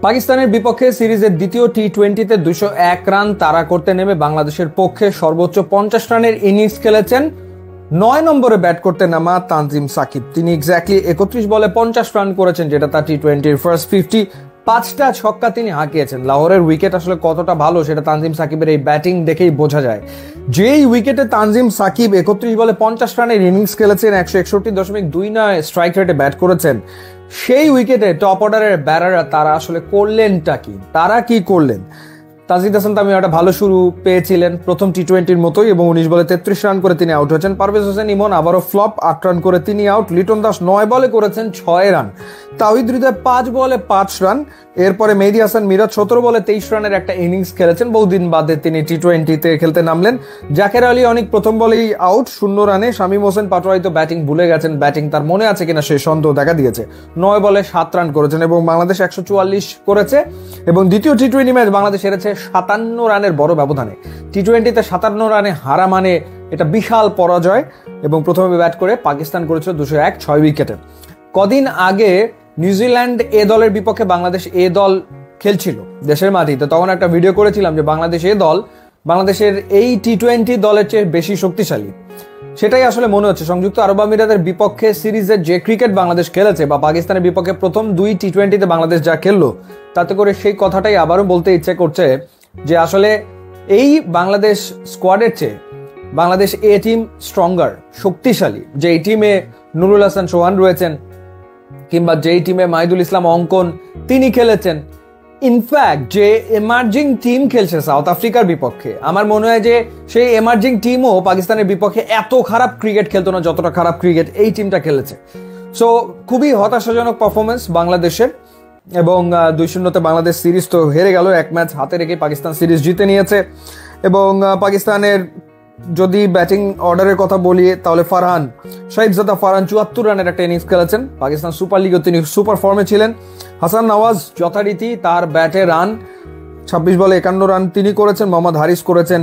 পাকিস্তানের বিপক্ষে সিরিজের দ্বিতীয় টি-20তে 201 রান তাড়া করতে নেমে বাংলাদেশের পক্ষে সর্বোচ্চ 50 রানের ইনিংস খেলেছেন 9 নম্বরে ব্যাট করতে নামা তানজিম সাকিব। তিনি এক্স্যাক্টলি 31 বলে 50 রান করেছেন, যেটা তার টি-20-র ফার্স্ট 50। 5টা ছক্কা তিনি হাঁকিয়েছেন। লাহোরের উইকেট আসলে কতটা ভালো সেটা তানজিম সাকিবের এই ব্যাটিং দেখেই বোঝা যায়। যেই উইকেটে তানজিম সাকিব 31 বলে 50 রানের ইনিংস খেলেছেন, 161.29 স্ট্রাইক রেটে ব্যাট করেছেন, সেই উইকেটে টপ অর্ডারের ব্যাটাররা তারা আসলে করলেনটা কি, তারা কি করলেন? তাজিদ হাসান তামিম একটা ভালো শুরু পেয়েছিলেন প্রথম টি-20-র মতোই এবং 19 বলে 33 রান করে তিনি আউট হয়েছেন। পারভেজ হোসেন ইমন আবারও ফ্লপ, 8 রান করে তিনি আউট। লিটন দাস 9 বলে করেছেন 6 রান। তাওহিদ হৃদয় 5 বলে 5 রান। এরপরে মেহেদী হাসান মিরাজ 17 বলে 23 রানের একটা ইনিংস খেলেছেন। বহুদিন বাদে তিনি টি-20-তে খেলতে নামলেন। জাকের আলী অনেক প্রথম বলেই আউট 0 রানে। শামীম হোসেন পাটোয়ারি তো ব্যাটিং ভুলে গেছেন, ব্যাটিং তার মনে আছে কিনা সেই সন্দেহ দেখা দিয়েছে। 9 বলে 7 রান করেছেন এবং বাংলাদেশ 144 করেছে এবং দ্বিতীয় টি-20 ম্যাচ বাংলাদেশ হেরেছে 57 রানের বড় ব্যবধানে। টি-20-তে 57 রানে হারা মানে এটা বিশাল পরাজয় এবং প্রথমে ব্যাট করে পাকিস্তান করেছিল 201 6 উইকেটে। কদিন আগে নিউজিল্যান্ড এ দলের বিপক্ষে বাংলাদেশ এ দল খেলছিল দেশের মাটিতে, তখন একটা ভিডিও করেছিলাম যে বাংলাদেশ এ দল বাংলাদেশের এই টি-20 দলের চেয়ে বেশি শক্তিশালী। সেটাই আসলে মনে হচ্ছে। সংযুক্ত আরব আমিরাতের বিপক্ষে সিরিজের যে ক্রিকেট বাংলাদেশ খেলেছে বা পাকিস্তানের বিপক্ষে প্রথম 2 টি-20-তে বাংলাদেশ যা খেললো, তাতে করে সেই কথাটাই আবারও বলতে ইচ্ছে করছে যে আসলে এই বাংলাদেশ স্কোয়াডের চেয়ে বাংলাদেশ এ টিম স্ট্রঙ্গার, শক্তিশালী। যে এই টিমে নুরুল হাসান সোহান রয়েছেন কিংবা যেই টিমে মাহিদুল ইসলাম অঙ্কন তিনি খেলেছেন, ইনফ্যাক্ট যে এমার্জিং টিম খেলছে সাউথ আফ্রিকার বিপক্ষে, আমার মনে হয় যে সেই এমার্জিং টিমও পাকিস্তানের বিপক্ষে এত খারাপ ক্রিকেট খেলতো না যতটা খারাপ ক্রিকেট এই টিমটা খেলেছে। সো খুবই হতাশাজনক পারফরমেন্স বাংলাদেশের এবং 2-0-তে বাংলাদেশ সিরিজ তো হেরে গেল। 1 ম্যাচ হাতে রেখে পাকিস্তান সিরিজ জিতে নিয়েছে। এবং পাকিস্তানের যদি ব্যাটিং অর্ডারের কথা বলি তাহলে ফারহান, শাহিবজাদা ফারহান 74 রানের একটা ইনিংস খেলেছেন। পাকিস্তান সুপার লিগেও তিনি সুপার ফর্মে ছিলেন। হাসান নওয়াজ যথারীতি তার ব্যাটে রান, 26 বলে 51 রান তিনি করেছেন। মোহাম্মদ হারিস করেছেন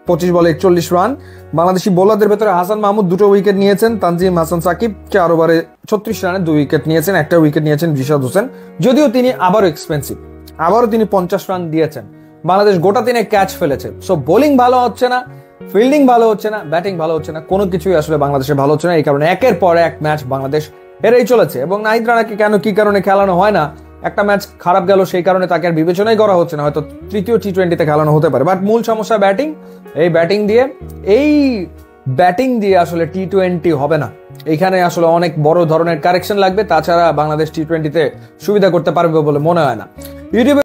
25 বলে 41 রান। বাংলাদেশি বোলারদের ভেতরে হাসান মাহমুদ 2টো উইকেট নিয়েছেন। তানজিম হাসান সাকিব 4 ওভারে 36 রানে 2 উইকেট নিয়েছেন। একটা উইকেট নিয়েছেন রিশাদ হোসেন, যদিও তিনি আবারও এক্সপেন্সিভ, আবারও তিনি 50 রান দিয়েছেন। বাংলাদেশ গোটা 3 ক্যাচ ফেলেছে। সো বোলিং ভালো হচ্ছে না, ফিল্ডিং ভালো হচ্ছে না, ব্যাটিং ভালো হচ্ছে না, কোনো কিছুই আসলে বাংলাদেশে ভালো হচ্ছে না। এই কারণে একের পর এক ম্যাচ বাংলাদেশ হেরেই চলেছে। এবং নাহিদ রানাকে কেন কি কারণে খেলানো হয় না, একটা ম্যাচ খারাপ গেল সেই কারণে তাকে আর বিবেচনাই করা হচ্ছে না, হয়তো তৃতীয় টি-20-তে খেলানো হতে পারে। বাট মূল সমস্যা ব্যাটিং। এই ব্যাটিং দিয়ে আসলে টি-20 হবে না। এইখানে আসলে অনেক বড় ধরনের কারেকশন লাগবে, তাছাড়া বাংলাদেশ টি-20-তে সুবিধা করতে পারবে বলে মনে হয় না। ইউটিউবে